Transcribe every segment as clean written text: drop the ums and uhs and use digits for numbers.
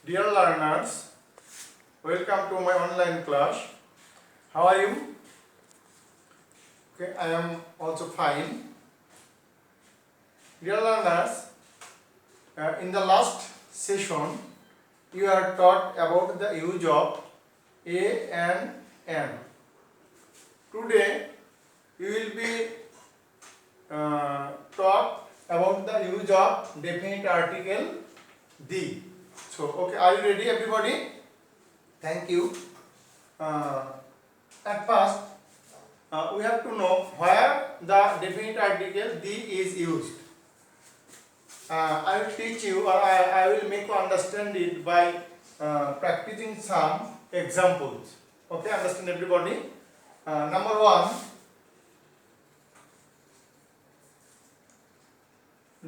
Dear learners, welcome to my online class. How are you? Okay, I am also fine. Dear learners, in the last session, you are taught about the use of a and an. Today, you will be taught about the use of definite article the. So, okay, are you ready, everybody? Thank you. At first, we have to know where the definite article the is used. I will teach you, or I will make you understand it by practicing some examples. Okay, understand everybody? Number one,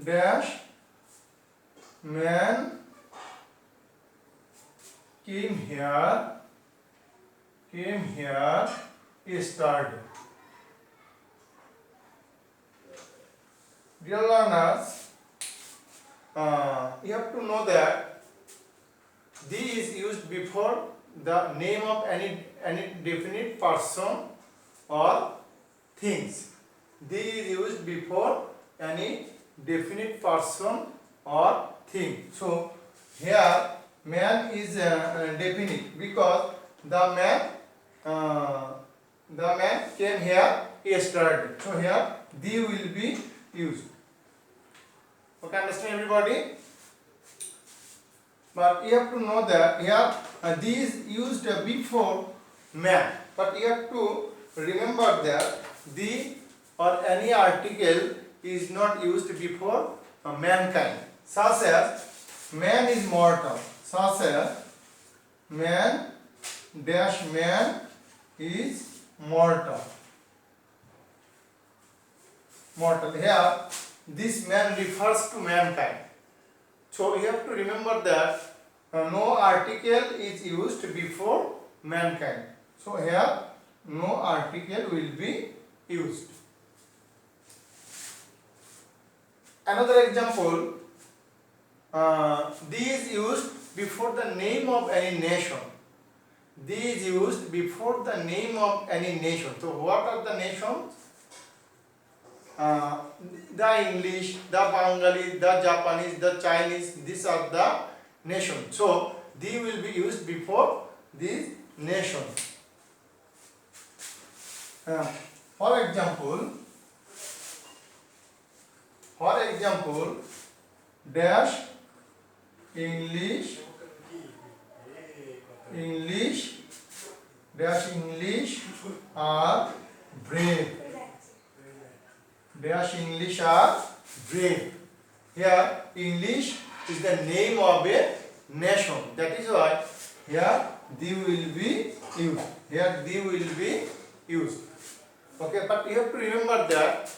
dash man came here started. Dear learners, you have to know that the is used before the name of any definite person or things. The is used before any definite person or thing. So here man is definite because the man came here yesterday. So here the will be used. Okay, understand everybody? But you have to know that here the is used before man. But you have to remember that the or any article is not used before mankind. Such as man is mortal. Such as man dash man is mortal. Mortal. Here this man refers to mankind. So you have to remember that no article is used before mankind. So here no article will be used. Another example, these used before the name of any nation. These used before the name of any nation. So what are the nations? The English, the Bengali, the Japanese, the Chinese, these are the nations. So they will be used before these nations. For example, dash English dash English are brave. Dash English are brave. Here English is the name of a nation. That is why here the will be used. Here the will be used. Okay, but you have to remember that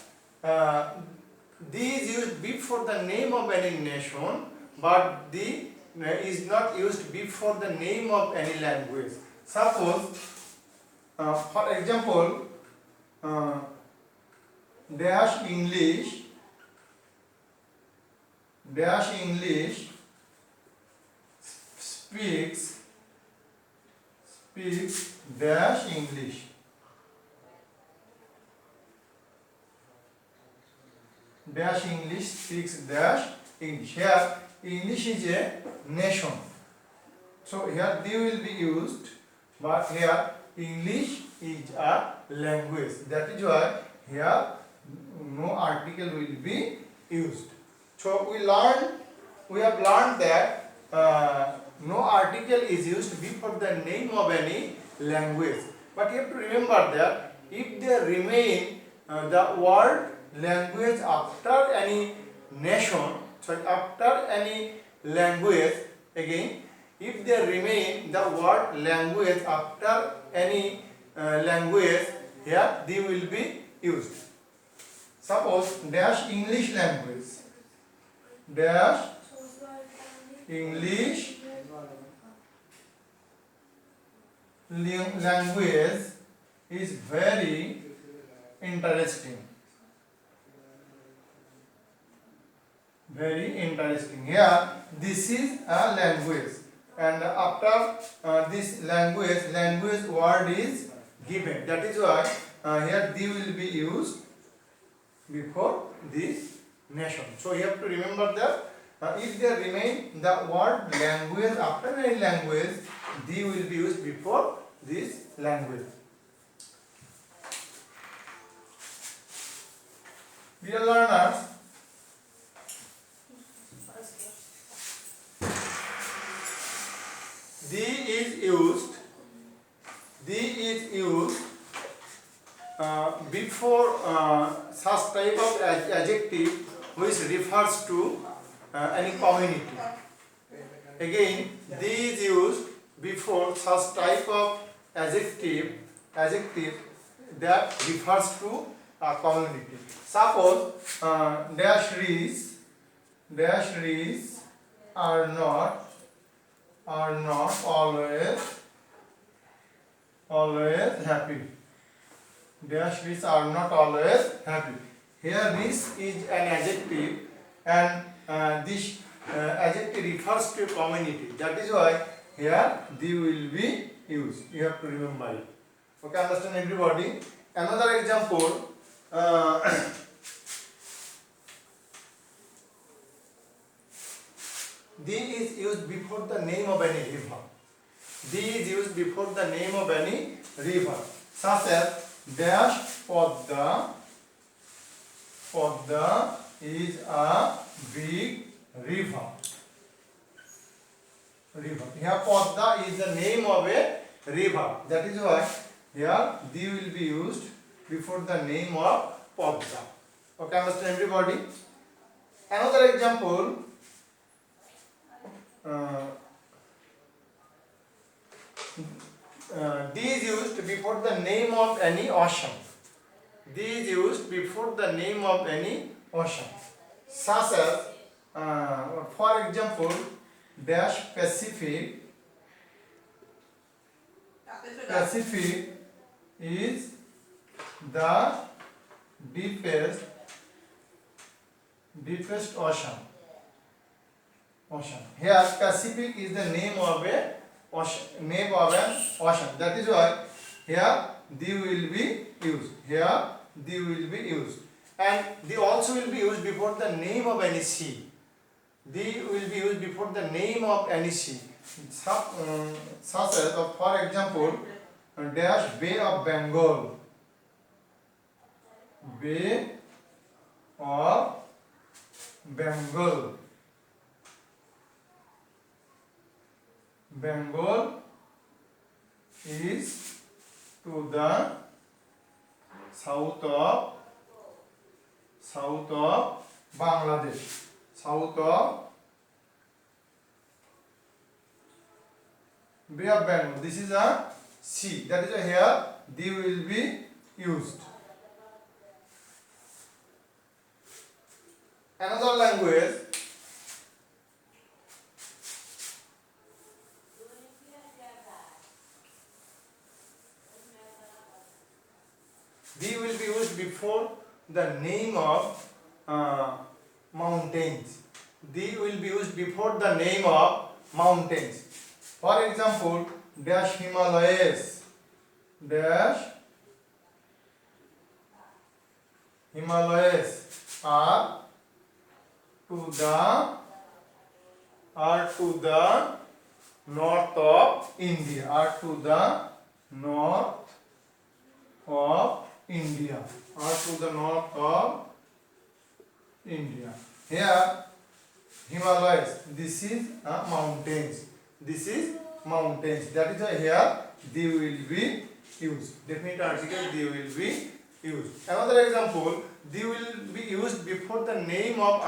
the is used before the name of any nation, but the is not used before the name of any language. Suppose, for example, dash English speaks dash English. Dash English speaks dash English. Here English is a nation. So here they will be used, but here English is a language. That is why here no article will be used. So we have learned that no article is used before the name of any language. But you have to remember that if there remain the word language after any nation, after any language, again, if there remain the word language after any language, here they will be used. Suppose dash English language. Dash English language is very interesting. Very interesting. Here, this is a language. and after this language word is given. That is why here the will be used before this nation. So you have to remember that if there remain the word language after any language, the will be used before this language. Dear learners, the is used before such type of adjective which refers to any community. Again, the is used before such type of adjective that refers to a community. Suppose dash rees are not always happy. Dash rees are not always happy. Here this is an adjective, and this adjective refers to community. That is why here the will be used. You have to remember it. Okay, understand everybody? Another example. The is used before the name of any river. The is used before the name of any river, such as dash Podda. Podda is a big river. Here Podda is the name of a river. That is why here the will be used before the name of Podda. Okay, understand everybody? Another example. D is used before the name of any ocean. D is used before the name of any ocean, such as, for example, dash Pacific. Pacific is the deepest ocean. Here Pacific is the name of a ocean, That is why here the will be used. And the also will be used before the name of any sea. The will be used before the name of any sea. Such as, for example, dash Bay of Bengal. Bay of Bengal. Bengal is to the south of Bangladesh. South of Bay of Bengal. This is a sea. That is why here the will be used. Another language. The will be used before the name of mountains. The will be used before the name of mountains. For example, dash Himalayas. Dash Himalayas are to the north of India. Here Himalayas, this is mountains. That is why here the will be used. Definite article the will be used. Another example, the will be used before the name of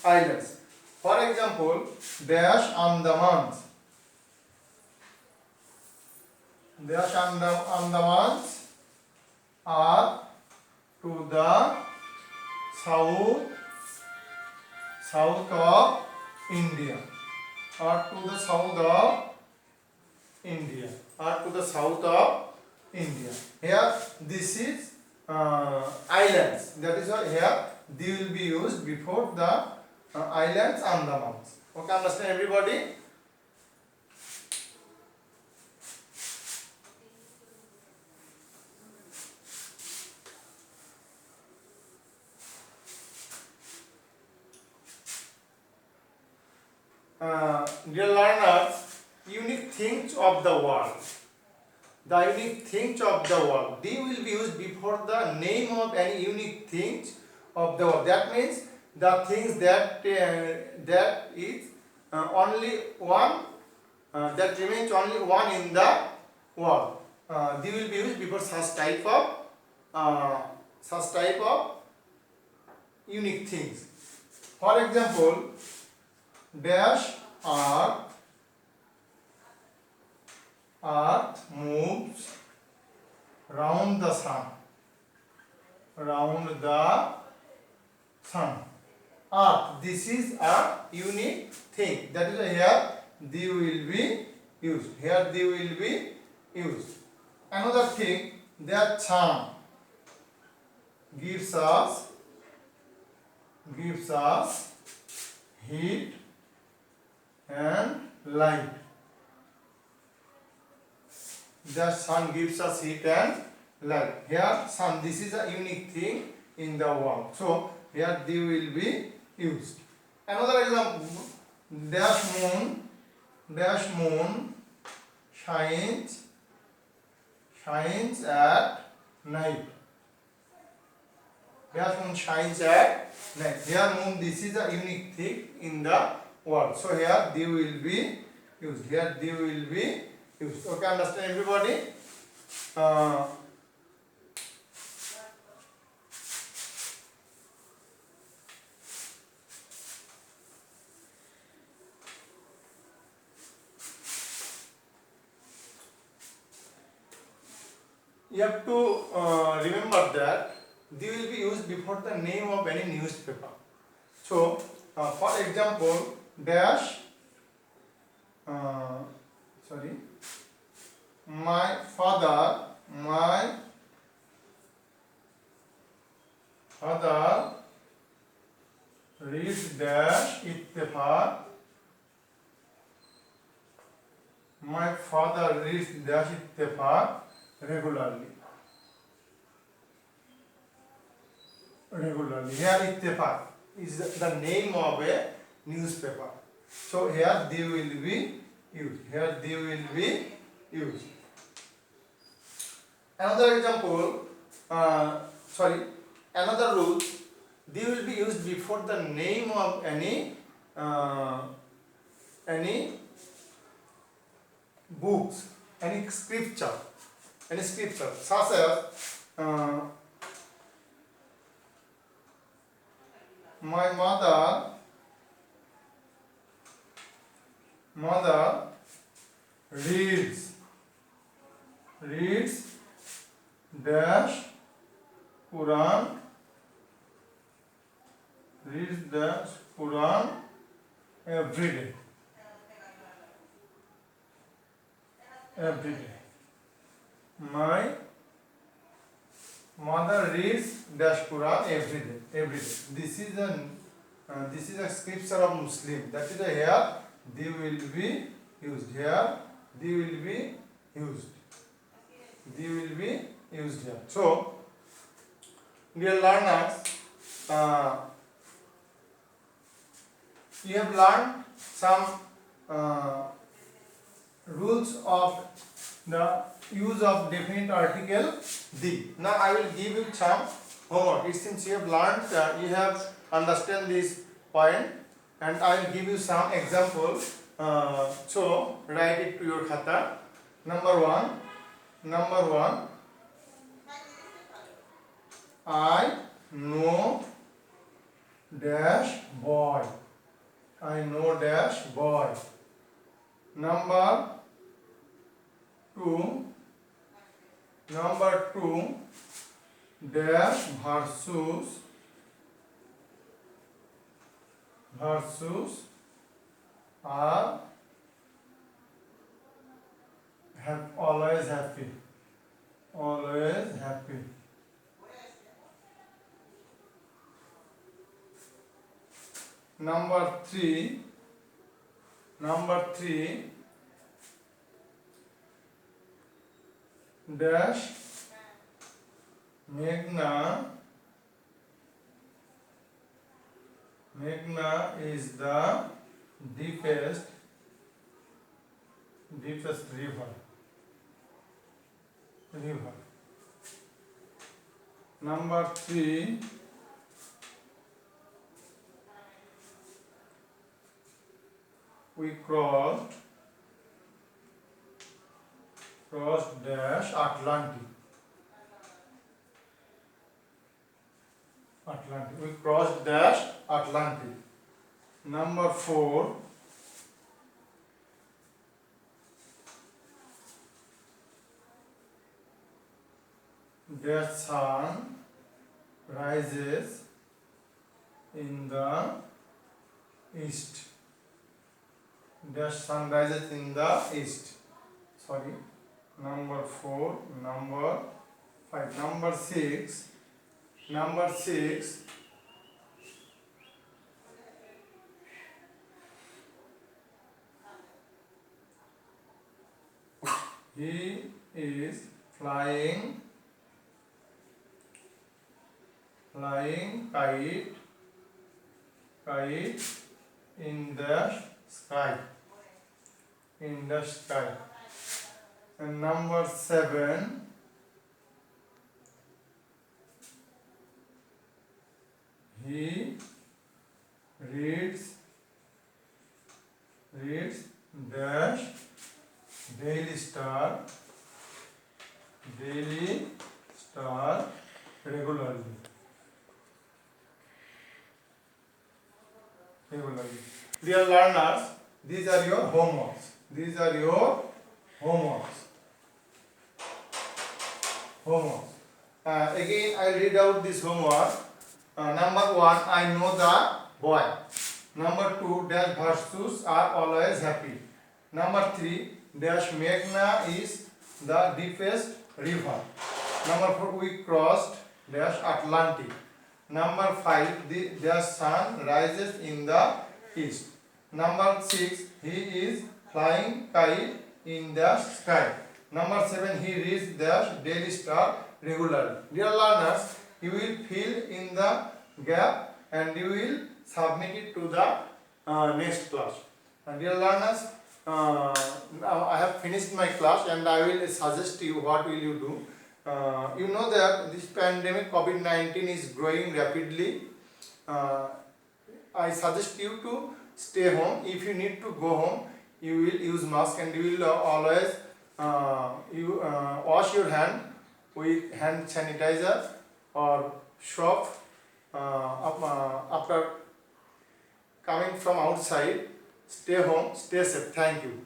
islands. For example, dash Andamans. Andamans are to the south of India. Here this is islands. That is why here they will be used before the islands Andamans. Okay, understand everybody? Dear learners, unique things of the world. The unique things of the world. D will be used before the name of any unique things of the world. That means the things that that is only one, that remains only one in the world. D will be used before such type of unique things. For example, dash earth moves round the sun. Round the sun. Earth. This is a unique thing. That is here they will be used. Here they will be used. Another thing, that sun gives us heat and light. The sun gives us heat and light. Here sun, this is a unique thing in the world. So here they will be used. Another example, dash moon shines at night. Dash moon shines at night. Here moon, this is a unique thing in the world. So here they will be used. Here they will be used. Okay, understand everybody? You have to remember that they will be used before the name of any newspaper. So, for example, dash, my father reads dash Ittefaq. My father reads dash Ittefaq regularly. Here Ittefaq is the name of a newspaper. So here they will be used. Another example, another rule, they will be used before the name of any books, any scripture, such as my mother reads dash Quran every day. My mother reads dash Quran every day. This is a scripture of Muslim. That is here they will be used. Here. So, dear learners, you have learned some rules of the use of definite article the. Now I will give you some homework. Since you have learned, you have understand this point, and I will give you some examples. So write it to your khata. Number one. I know dash boy. Number two, dash versus are always happy. Number three, dash Meghna is the deepest river. Number three, we crossed dash Atlantic. We crossed dash Atlantic. Number four, the sun rises in the east. The sun rises in the east. Sorry. Number four. Number five. Number six. He is flying kite in the sky. And number seven, he reads dash Daily Star regularly. Dear learners, these are your homeworks. Again, I read out this homework. Number one, I know the boy. Number two, dash versus are always happy. Number three, dash Meghna is the deepest river. Number four, we crossed dash Atlantic. Number five, the sun rises in the east. Number six, he is flying kite in the sky. Number seven, he reads the Daily Star regularly. Dear learners, you will fill in the gap and you will submit it to the next class. And dear learners, now I have finished my class and I will suggest you what will you do. You know that this pandemic COVID-19 is growing rapidly. I suggest you to stay home. If you need to go home, you will use mask and you will always wash your hand with hand sanitizer or soap after coming from outside. Stay home, stay safe. Thank you.